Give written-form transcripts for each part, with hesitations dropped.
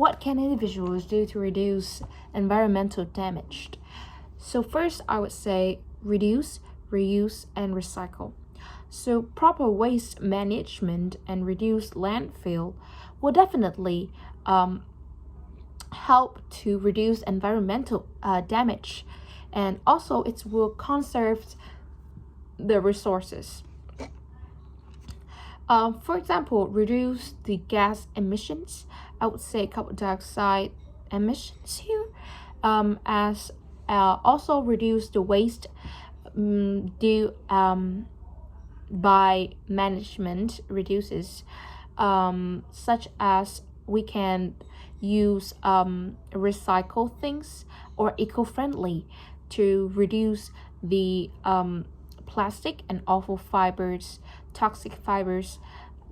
What can individuals do to reduce environmental damage? So, first, I would say reduce, reuse, and recycle. So, proper waste management and reduce landfill will definitely help to reduce environmental damage, and also it will conserve the resources. For example, reduce the gas emissions. I would say carbon dioxide emissions here, as also reduce the waste due by management reduces, such as we can use recycle things or eco-friendly to reduce the plastic and awful fibers, toxic fibers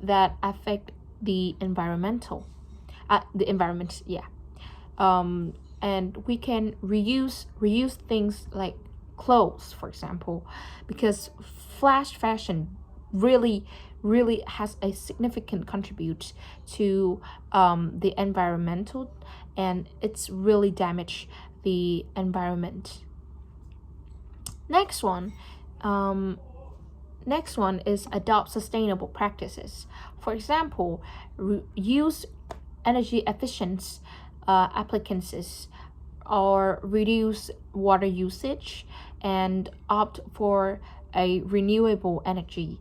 that affect the environment. Yeah. And we can reuse things like clothes, for example, because flash fashion really has a significant contribute to the environmental, and it's really damaged the environment. Next one, um, next one is adopt sustainable practices. For example, use energy efficient appliances or reduce water usage and opt for a renewable energy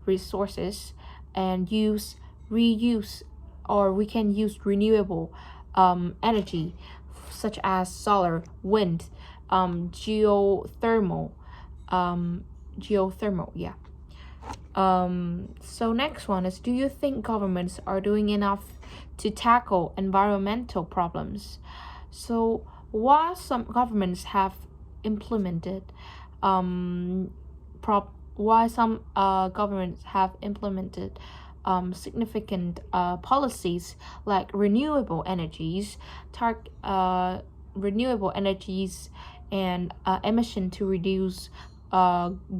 resources and use reuse, or we can use renewable energy such as solar, wind, geothermal, um, yeah. So next one is, do you think governments are doing enough to tackle environmental problems? So while some governments have implemented why some governments have implemented significant policies like renewable energies and emission to reduce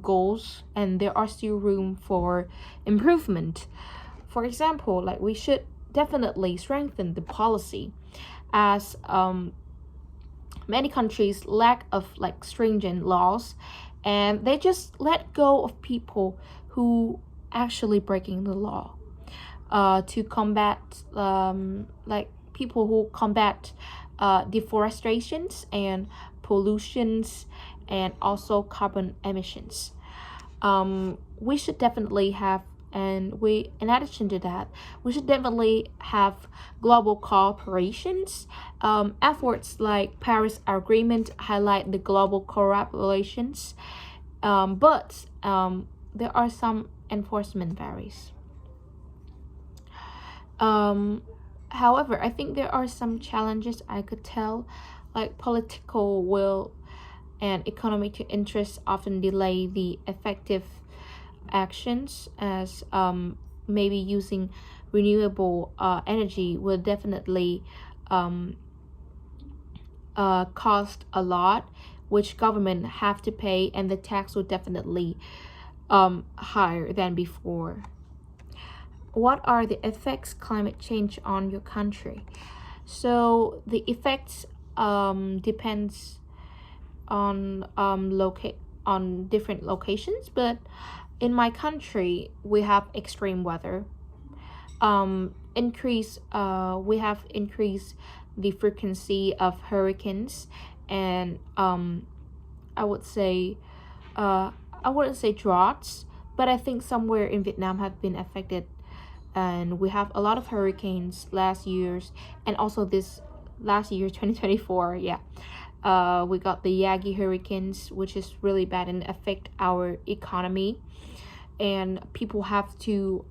goals, and there are still room for improvement. For example, like we should definitely strengthen the policy, as many countries lack of like stringent laws, and they just let go of people who actually breaking the law, to combat like people who combat deforestations and pollutions and also carbon emissions. We should definitely have, and we in addition to that, we should definitely have global cooperations. Efforts like Paris Agreement highlight the global collaborations, but there are some enforcement varies. um, However, I think there are some challenges I could tell, like political will and economic interests often delay the effective actions, as maybe using renewable energy will definitely um, cost a lot, which government have to pay, and the tax will definitely higher than before. What are the effects climate change on your country? So the effects depends on on different locations, but in my country we have extreme weather. We have increased the frequency of hurricanes, and I would say I wouldn't say droughts, but I think somewhere in Vietnam have been affected, and we have a lot of hurricanes last years, and also this last year 2024. Yeah. We got the Yagi hurricanes, which is really bad and affect our economy, and people have to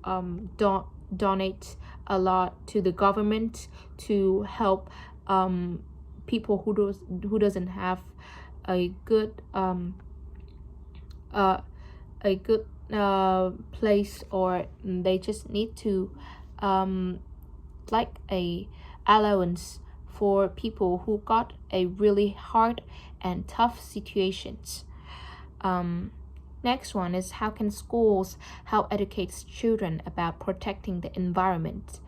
donate a lot to the government to help people who doesn't have a good uh, a good place, or they just need to like a allowance for people who got a really hard and tough situations. um, Next one is, how can schools help educate children about protecting the environment?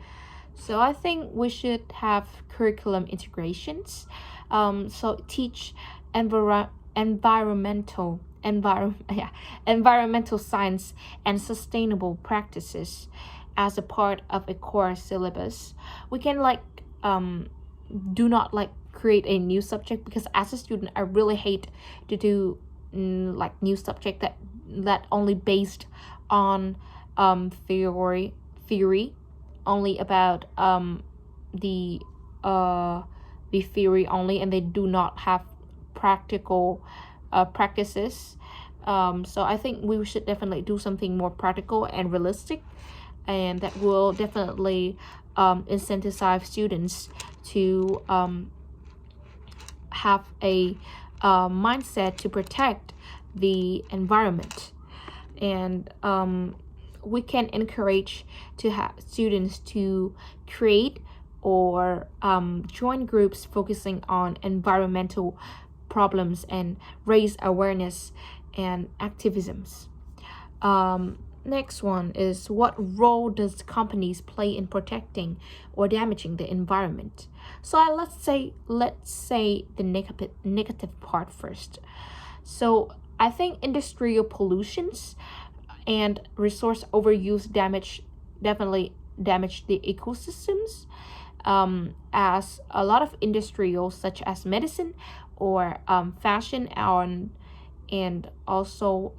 So I think we should have curriculum integrations. So teach yeah, environmental science and sustainable practices as a part of a core syllabus. We can do not create a new subject, because as a student I really hate to do new subject that only based on theory only about the uh the theory only, and they do not have practical practices. So I think we should definitely do something more practical and realistic, and that will definitely incentivize students to have a mindset to protect the environment. And we can encourage to have students to create or join groups focusing on environmental problems and raise awareness and activisms. Next one is, what role does companies play in protecting or damaging the environment? So let's say the negative part first. So I think industrial pollutions and resource overuse definitely damage the ecosystems, as a lot of industrials such as medicine or fashion and also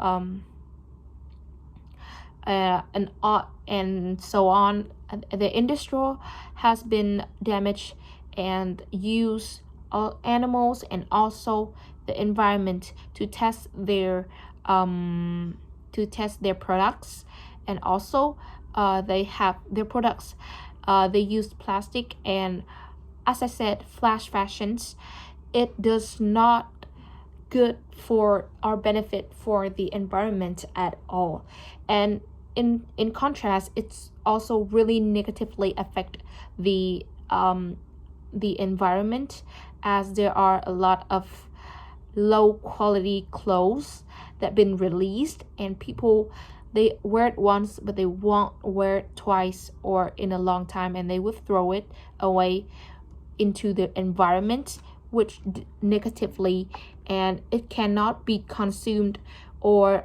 and so on. The industry has been damaged and use animals and also the environment to test their products. And also they have their products, they use plastic, and as I said, flash fashions. It does not good for our benefit for the environment at all. And in contrast, it's also really negatively affect the environment, as there are a lot of low quality clothes that been released, and people, they wear it once but they won't wear it twice or in a long time, and they will throw it away into the environment, which negatively, and it cannot be consumed or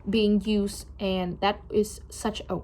being used, and that is such a